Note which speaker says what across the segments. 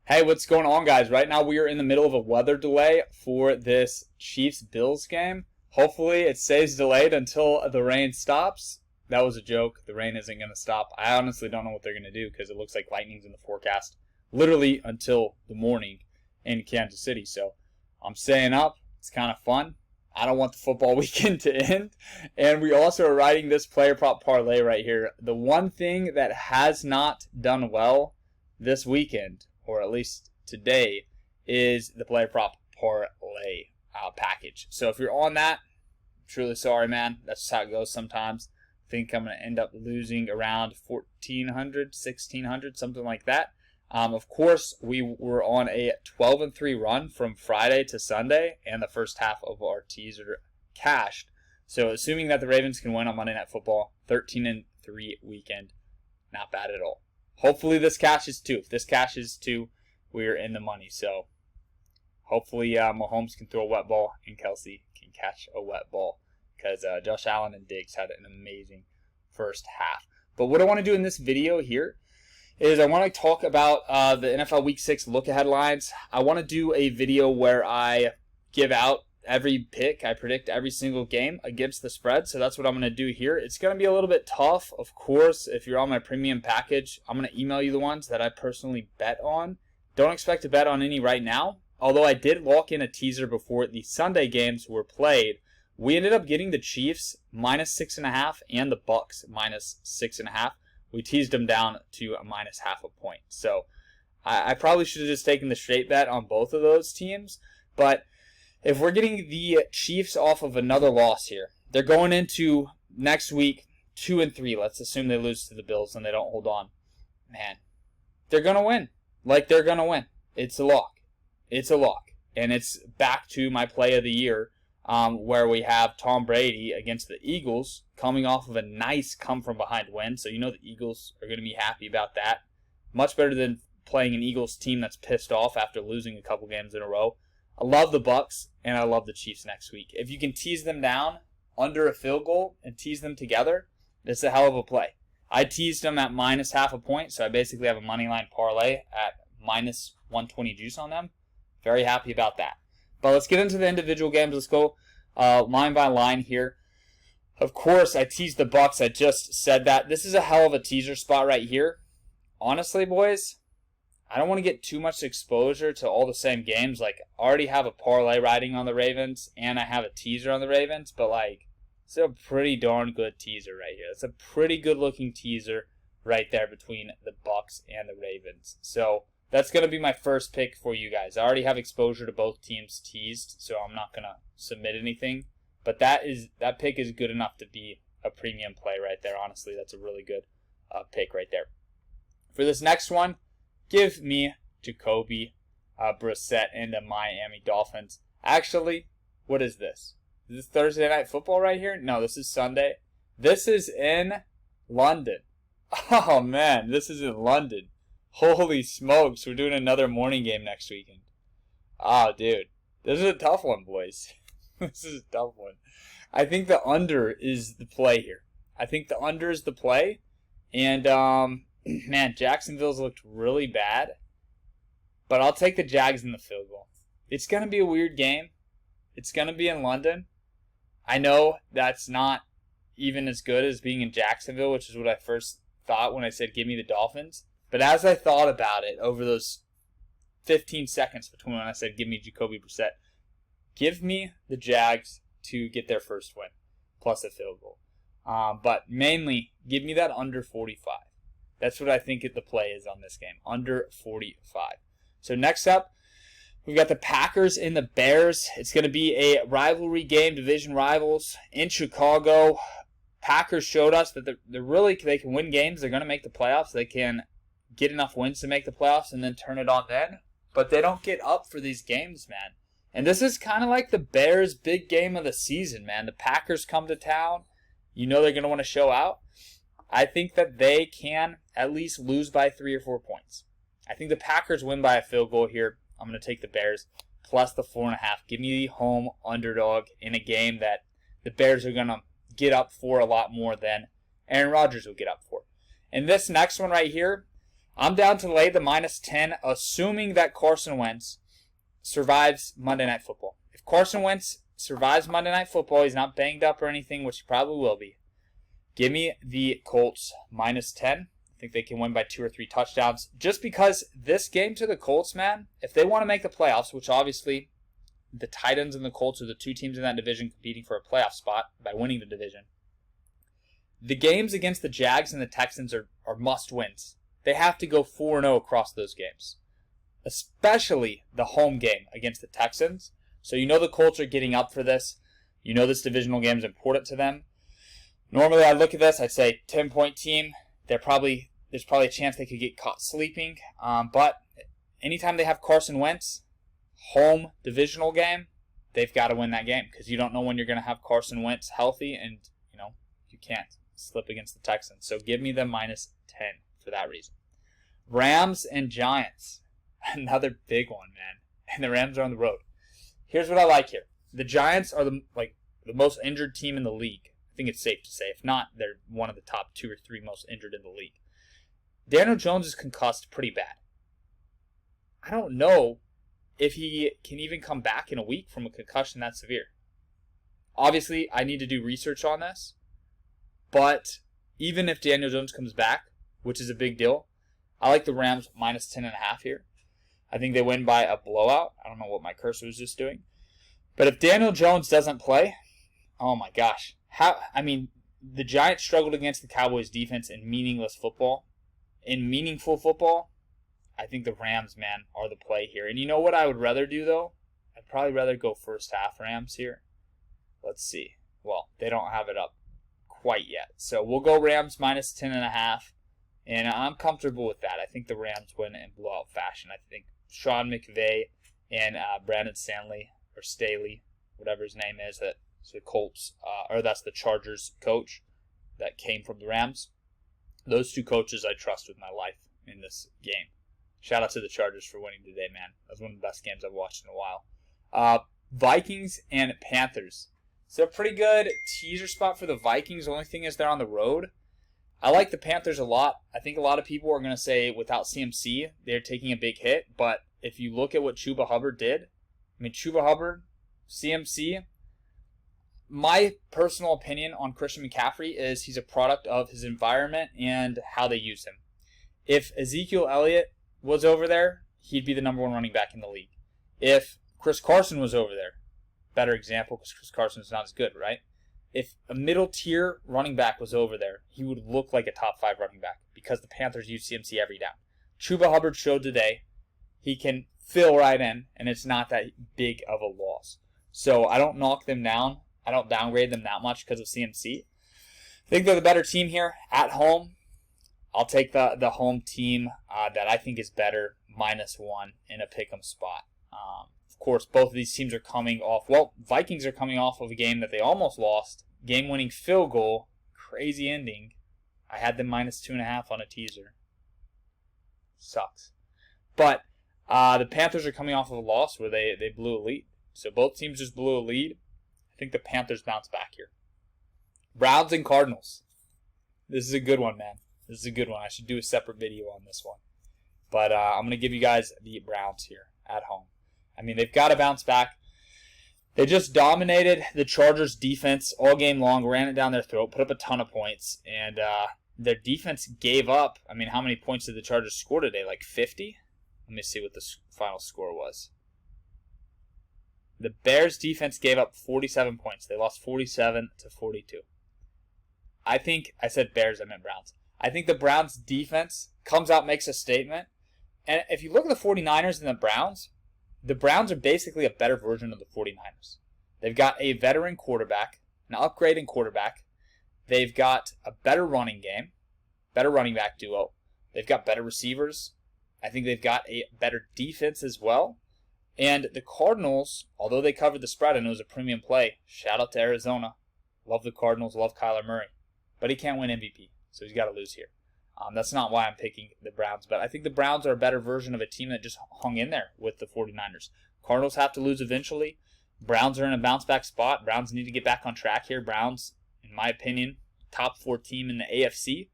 Speaker 1: Hey, what's going on, guys? Right now we are in the middle of a weather delay for this Chiefs-Bills game. Hopefully it stays delayed until the rain stops. That was a joke. The rain isn't going to stop. I honestly don't know what they're going to do because it looks like lightning's in the forecast literally until the morning in Kansas City. So I'm staying up. It's kind of fun. I don't want the football weekend to end. And we also are riding this player prop parlay right here. The one thing that has not done well this weekend, or at least today, is the player prop parlay package. So if you're on that, I'm truly sorry, man. That's just how it goes sometimes. I think I'm going to end up losing around 1,400, 1,600, something like that. Of course, we were on a 12-3 run from Friday to Sunday, and the first half of our teaser cashed. So assuming that the Ravens can win on Monday Night Football, 13-3 weekend, not bad at all. Hopefully this cashes too. If this cashes too, we're in the money. So hopefully Mahomes can throw a wet ball and Kelsey can catch a wet ball, because Josh Allen and Diggs had an amazing first half. But what I want to do in this video here is I want to talk about the NFL Week 6 look-ahead lines. I want to do a video where I give out every pick. I predict every single game against the spread, so that's what I'm going to do here. It's going to be a little bit tough, of course. If you're on my premium package, I'm going to email you the ones that I personally bet on. Don't expect to bet on any right now, although I did lock in a teaser before the Sunday games were played. We ended up getting the Chiefs -6.5 and the Bucks -6.5. We teased them down to a -0.5 point. So I probably should have just taken the straight bet on both of those teams. But if we're getting the Chiefs off of another loss here, they're going into next week 2-3. Let's assume they lose to the Bills and they don't hold on. Man, they're going to win. They're going to win. It's a lock. It's a lock. And it's back to my play of the year, where we have Tom Brady against the Eagles coming off of a nice come-from-behind win. So you know the Eagles are going to be happy about that. Much better than playing an Eagles team that's pissed off after losing a couple games in a row. I love the Bucks, and I love the Chiefs next week. If you can tease them down under a field goal and tease them together, it's a hell of a play. I teased them at -0.5 point, so I basically have a money line parlay at -120 juice on them. Very happy about that. But let's get into the individual games. Let's go line by line here. Of course, I teased the Bucks. I just said that. This is a hell of a teaser spot right here. Honestly, boys, I don't want to get too much exposure to all the same games. I already have a parlay riding on the Ravens, and I have a teaser on the Ravens. But, it's a pretty darn good teaser right here. It's a pretty good-looking teaser right there between the Bucks and the Ravens. So that's going to be my first pick for you guys. I already have exposure to both teams teased, so I'm not going to submit anything. But that pick is good enough to be a premium play right there. Honestly, that's a really good pick right there. For this next one, give me Jacoby Brissett and the Miami Dolphins. Actually, what is this? Is this Thursday Night Football right here? No, this is Sunday. This is in London. Oh, man, this is in London. Holy smokes, we're doing another morning game next weekend. Oh, dude. This is a tough one, boys. This is a tough one. I think the under is the play here. I think the under is the play. And, man, Jacksonville's looked really bad. But I'll take the Jags in the field goal. It's going to be a weird game. It's going to be in London. I know that's not even as good as being in Jacksonville, which is what I first thought when I said give me the Dolphins. But as I thought about it over those 15 seconds between when I said give me Jacoby Brissett, give me the Jags to get their first win, plus a field goal. But mainly, give me that under 45. That's what I think the play is on this game, under 45. So next up, we've got the Packers and the Bears. It's going to be a rivalry game, division rivals in Chicago. Packers showed us that they can win games. They're going to make the playoffs. They can get enough wins to make the playoffs and then turn it on then. But they don't get up for these games, man. And this is kind of like the Bears' big game of the season, man. The Packers come to town. You know they're going to want to show out. I think that they can at least lose by 3 or 4 points. I think the Packers win by a field goal here. I'm going to take the Bears plus the 4.5. Give me the home underdog in a game that the Bears are going to get up for a lot more than Aaron Rodgers will get up for. And this next one right here, I'm down to lay the -10, assuming that Carson Wentz survives Monday Night Football. If Carson Wentz survives Monday Night Football, he's not banged up or anything, which he probably will be. Give me the Colts -10. I think they can win by 2 or 3 touchdowns. Just because this game to the Colts, man, if they want to make the playoffs, which obviously the Titans and the Colts are the 2 teams in that division competing for a playoff spot by winning the division. The games against the Jags and the Texans are must-wins. They have to go 4-0 across those games, especially the home game against the Texans. So you know the Colts are getting up for this. You know this divisional game is important to them. Normally I look at this, I'd say 10-point team. There's probably a chance they could get caught sleeping. But anytime they have Carson Wentz, home divisional game, they've got to win that game because you don't know when you're going to have Carson Wentz healthy, and you can't slip against the Texans. So give me the -10 for that reason. Rams and Giants, another big one, man. And the Rams are on the road. Here's what I like here. The Giants are the most injured team in the league. I think it's safe to say. If not, they're one of the top 2 or 3 most injured in the league. Daniel Jones is concussed pretty bad. I don't know if he can even come back in a week from a concussion that severe. Obviously, I need to do research on this. But even if Daniel Jones comes back, which is a big deal, I like the Rams -10.5 here. I think they win by a blowout. I don't know what my cursor was just doing. But if Daniel Jones doesn't play, oh my gosh. The Giants struggled against the Cowboys defense in meaningless football. In meaningful football, I think the Rams, man, are the play here. And you know what I would rather do, though? I'd probably rather go first half Rams here. Let's see. Well, they don't have it up quite yet. So we'll go Rams -10.5. And I'm comfortable with that. I think the Rams win in blowout fashion. I think Sean McVay and Brandon Stanley, or Staley, whatever his name is, that's the Colts, or that's the Chargers coach that came from the Rams. Those 2 coaches I trust with my life in this game. Shout out to the Chargers for winning today, man. That was one of the best games I've watched in a while. Vikings and Panthers. It's a pretty good teaser spot for the Vikings. The only thing is they're on the road. I like the Panthers a lot. I think a lot of people are going to say without CMC, they're taking a big hit. But if you look at what Chuba Hubbard did, Chuba Hubbard, CMC, my personal opinion on Christian McCaffrey is he's a product of his environment and how they use him. If Ezekiel Elliott was over there, he'd be the #1 running back in the league. If Chris Carson was over there, better example because Chris Carson is not as good, right? If a middle tier running back was over there, he would look like a top 5 running back because the Panthers use CMC every down. Chuba Hubbard showed today he can fill right in, and it's not that big of a loss. So I don't knock them down. I don't downgrade them that much because of CMC. I think they're the better team here at home. I'll take the home team that I think is better, -1 in a pick'em spot. Of course, both of these teams are coming off, Vikings are coming off of a game that they almost lost. Game-winning field goal, crazy ending. I had them -2.5 on a teaser. Sucks. But the Panthers are coming off of a loss where they blew a lead. So both teams just blew a lead. I think the Panthers bounce back here. Browns and Cardinals. This is a good one, man. This is a good one. I should do a separate video on this one. But I'm going to give you guys the Browns here at home. They've got to bounce back. They just dominated the Chargers' defense all game long, ran it down their throat, put up a ton of points, and their defense gave up. How many points did the Chargers score today? Like 50? Let me see what the final score was. The Bears' defense gave up 47 points. They lost 47-42. I said Bears, I meant Browns. I think the Browns' defense comes out, makes a statement. And if you look at the 49ers and the Browns are basically a better version of the 49ers. They've got a veteran quarterback, an upgrading quarterback. They've got a better running game, better running back duo. They've got better receivers. I think they've got a better defense as well. And the Cardinals, although they covered the spread and it was a premium play, shout out to Arizona. Love the Cardinals, love Kyler Murray. But he can't win MVP, so he's got to lose here. That's not why I'm picking the Browns, but I think the Browns are a better version of a team that just hung in there with the 49ers. Cardinals have to lose eventually. Browns are in a bounce-back spot. Browns need to get back on track here. Browns, in my opinion, top 4 team in the AFC.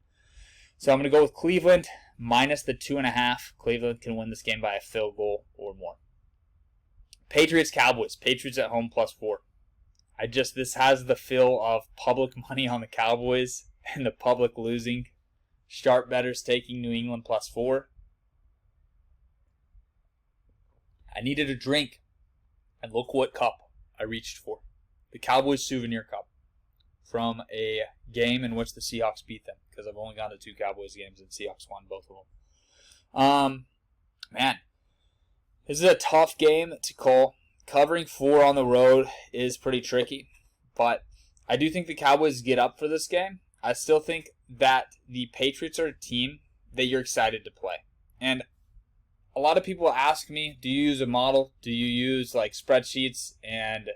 Speaker 1: So I'm going to go with Cleveland, minus the 2.5. Cleveland can win this game by a field goal or more. Patriots, Cowboys. Patriots at home +4. This has the feel of public money on the Cowboys and the public losing. Sharp bettors taking New England +4. I needed a drink, and look what cup I reached for. The Cowboys Souvenir Cup from a game in which the Seahawks beat them, because I've only gone to 2 Cowboys games and Seahawks won both of them. Man, this is a tough game to call. Covering 4 on the road is pretty tricky, but I do think the Cowboys get up for this game. I still think that the Patriots are a team that you're excited to play. And a lot of people ask me, do you use a model? Do you use like spreadsheets and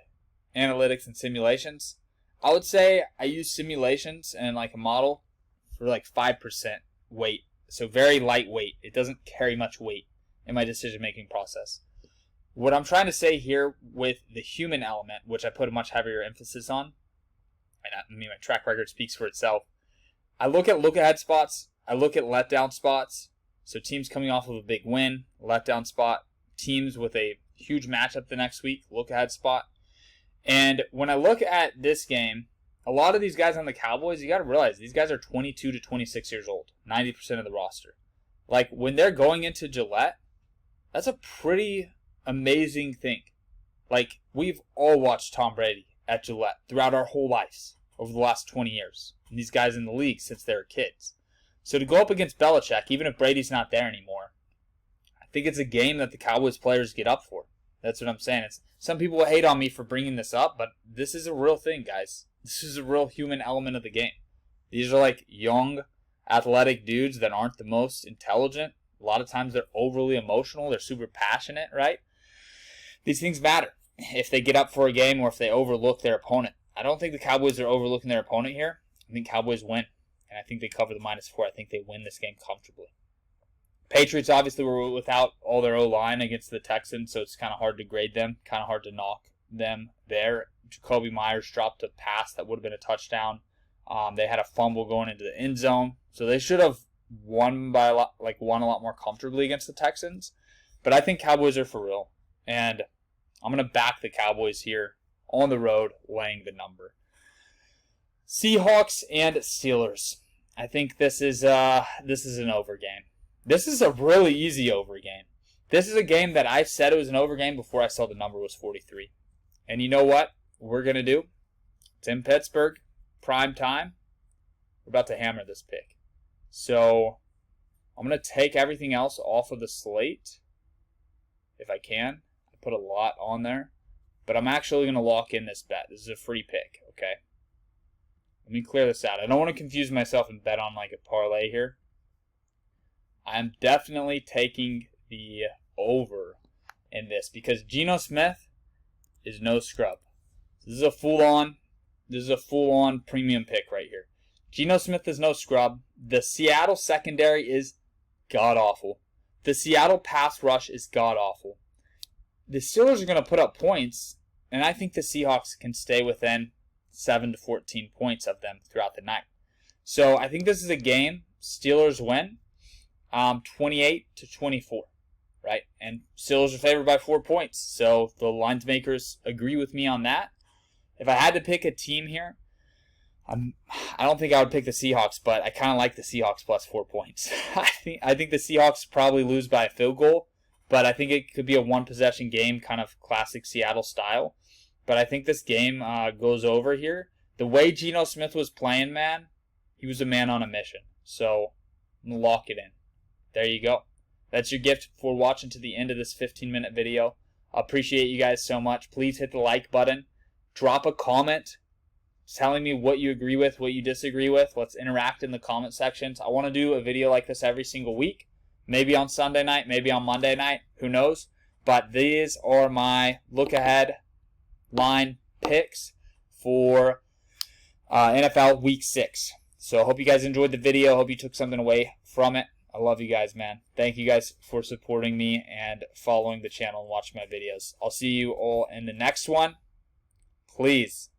Speaker 1: analytics and simulations? I would say I use simulations and like a model for like 5% weight. So very lightweight. It doesn't carry much weight in my decision-making process. What I'm trying to say here with the human element, which I put a much heavier emphasis on, and my track record speaks for itself. I look at look-ahead spots. I look at letdown spots. So teams coming off of a big win, letdown spot. Teams with a huge matchup the next week, look-ahead spot. And when I look at this game, a lot of these guys on the Cowboys, you got to realize these guys are 22 to 26 years old, 90% of the roster. Like when they're going into Gillette, that's a pretty amazing thing. Like we've all watched Tom Brady at Gillette throughout our whole lives over the last 20 years. And these guys in the league since they were kids. So to go up against Belichick, even if Brady's not there anymore, I think it's a game that the Cowboys players get up for. That's what I'm saying. Some people will hate on me for bringing this up, but this is a real thing, guys. This is a real human element of the game. These are like young, athletic dudes that aren't the most intelligent. A lot of times they're overly emotional. They're super passionate, right? These things matter if they get up for a game or if they overlook their opponent. I don't think the Cowboys are overlooking their opponent here. I think Cowboys win, and I think they cover the -4. I think they win this game comfortably. Patriots obviously were without all their O-line against the Texans, so it's kind of hard to grade them, kind of hard to knock them there. Jacoby Myers dropped a pass that would have been a touchdown. They had a fumble going into the end zone, so they should have won by a lot more comfortably against the Texans. But I think Cowboys are for real, and I'm going to back the Cowboys here on the road, laying the number. Seahawks and Steelers. I think this is an over game. This is a really easy over game. This is a game that I said it was an over game before I saw the number was 43. And you know what we're going to do? It's in Pittsburgh, prime time. We're about to hammer this pick. So I'm going to take everything else off of the slate if I can. I put a lot on there. But I'm actually going to lock in this bet. This is a free pick, okay? Let me clear this out. I don't want to confuse myself and bet on like a parlay here. I'm definitely taking the over in this because Geno Smith is no scrub. This is a full-on premium pick right here. Geno Smith is no scrub. The Seattle secondary is god-awful. The Seattle pass rush is god-awful. The Steelers are going to put up points, and I think the Seahawks can stay within 7 to 14 points of them throughout the night. So I think this is a game Steelers win 28 to 24, right? And Steelers are favored by 4 points. So the lines makers agree with me on that. If I had to pick a team here, I don't think I would pick the Seahawks, but I kind of like the Seahawks plus 4 points. I think the Seahawks probably lose by a field goal, but I think it could be a one-possession game, kind of classic Seattle style. But I think this game goes over here. The way Geno Smith was playing, man, he was a man on a mission. So I'm going to lock it in. There you go. That's your gift for watching to the end of this 15-minute video. I appreciate you guys so much. Please hit the like button. Drop a comment telling me what you agree with, what you disagree with. Let's interact in the comment sections. I want to do a video like this every single week. Maybe on Sunday night, maybe on Monday night. Who knows? But these are my look-ahead line picks for NFL Week 6. So I hope you guys enjoyed the video. Hope you took something away from it. I love you guys, man. Thank you guys for supporting me and following the channel and watching my videos. I'll see you all in the next one. Please,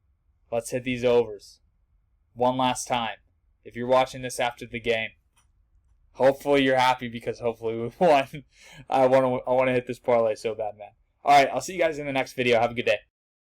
Speaker 1: let's hit these overs one last time. If you're watching this after the game, Hopefully you're happy because hopefully we won. I want to hit this parlay so bad, man. All right, I'll see you guys in the next video. Have a good day.